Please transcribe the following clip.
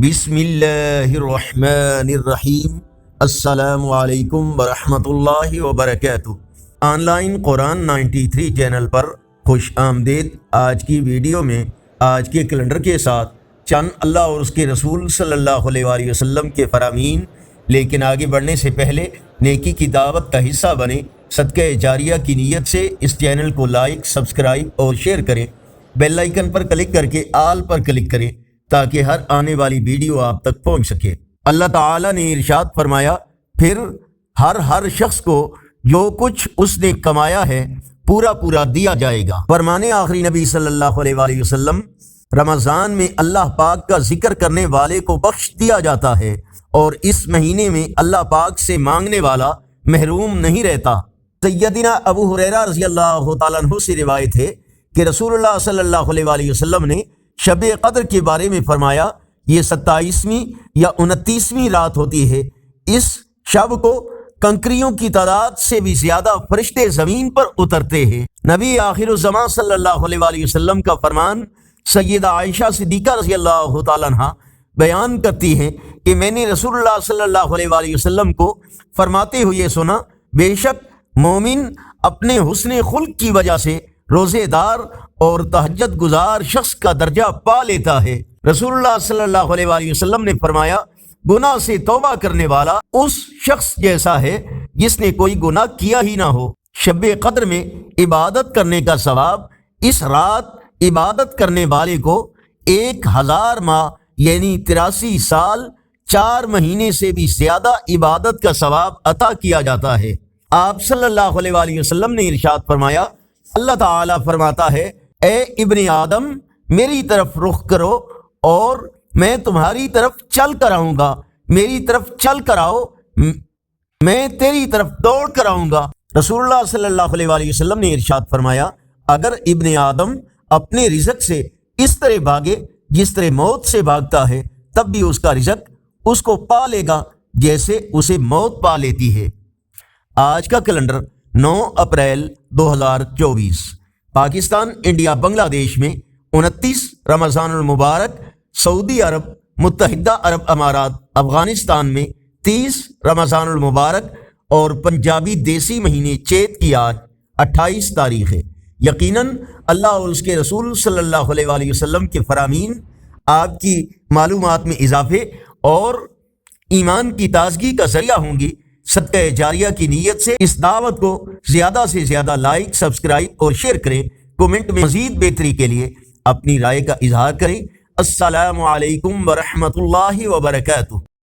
بسم اللہ الرحمن الرحیم۔ السلام علیکم ورحمۃ اللہ وبرکاتہ۔ آن لائن قرآن 93 چینل پر خوش آمدید۔ آج کی ویڈیو میں آج کے کیلنڈر کے ساتھ چند اللہ اور اس کے رسول صلی اللہ علیہ وآلہ وسلم کے فرامین، لیکن آگے بڑھنے سے پہلے نیکی کی دعوت کا حصہ بنے صدقہ جاریہ کی نیت سے اس چینل کو لائک، سبسکرائب اور شیئر کریں۔ بیل آئیکن پر کلک کر کے آل پر کلک کریں تاکہ ہر آنے والی ویڈیو آپ تک پہنچ سکے۔ اللہ تعالیٰ نے ارشاد فرمایا، پھر ہر شخص کو جو کچھ اس نے کمایا ہے پورا دیا جائے گا۔ فرمانے آخری نبی صلی اللہ علیہ وآلہ وسلم، رمضان میں اللہ پاک کا ذکر کرنے والے کو بخش دیا جاتا ہے اور اس مہینے میں اللہ پاک سے مانگنے والا محروم نہیں رہتا۔ سیدنا ابو ہریرہ رضی اللہ تعالیٰ عنہ سے روایت ہے کہ رسول اللہ صلی اللہ علیہ وآلہ وسلم نے شب قدر کے بارے میں فرمایا، یہ 27ویں یا 29ویں رات ہوتی ہے۔ اس شب کو کنکریوں کی تعداد سے بھی زیادہ فرشتے زمین پر اترتے ہیں۔ نبی آخر الزمان صلی اللہ علیہ وآلہ وسلم کا فرمان سیدہ عائشہ صدیقہ رضی اللہ تعالیٰ عنہ بیان کرتی ہیں کہ میں نے رسول اللہ صلی اللہ علیہ وآلہ وسلم کو فرماتے ہوئے سنا، بے شک مومن اپنے حسن خلق کی وجہ سے روزے دار اور تہجد گزار شخص کا درجہ پا لیتا ہے۔ رسول اللہ صلی اللہ علیہ وآلہ وسلم نے فرمایا، گناہ سے توبہ کرنے والا اس شخص جیسا ہے جس نے کوئی گناہ کیا ہی نہ ہو۔ شب قدر میں عبادت کرنے کا ثواب اس رات عبادت کرنے والے کو 1000 ماہ یعنی 83 سال 4 مہینے سے بھی زیادہ عبادت کا ثواب عطا کیا جاتا ہے۔ آپ صلی اللہ علیہ وآلہ وسلم نے ارشاد فرمایا، اللہ تعالیٰ فرماتا ہے، اے ابن آدم میری طرف رخ کرو اور میں تمہاری طرف چل کر آؤں گا، میری طرف چل کر آؤ، میں تیری طرف دوڑ کر آؤں گا۔ رسول اللہ صلی اللہ علیہ وآلہ وسلم نے ارشاد فرمایا، اگر ابن آدم اپنے رزق سے اس طرح بھاگے جس طرح موت سے بھاگتا ہے، تب بھی اس کا رزق اس کو پا لے گا جیسے اسے موت پا لیتی ہے۔ آج کا کیلنڈر 9 اپریل 2024۔ پاکستان، انڈیا، بنگلہ دیش میں 29 رمضان المبارک، سعودی عرب، متحدہ عرب امارات، افغانستان میں 30 رمضان المبارک اور پنجابی دیسی مہینے چیت کی آج 28 تاریخ ہے۔ یقیناً اللہ اور اس کے رسول صلی اللہ علیہ وآلہ وسلم کے فرامین آپ کی معلومات میں اضافے اور ایمان کی تازگی کا ذریعہ ہوں گی۔ صدقہ جاریہ کی نیت سے اس دعوت کو زیادہ سے زیادہ لائک، سبسکرائب اور شیئر کریں۔ کومنٹ میں مزید بہتری کے لیے اپنی رائے کا اظہار کریں۔ السلام علیکم ورحمۃ اللہ وبرکاتہ۔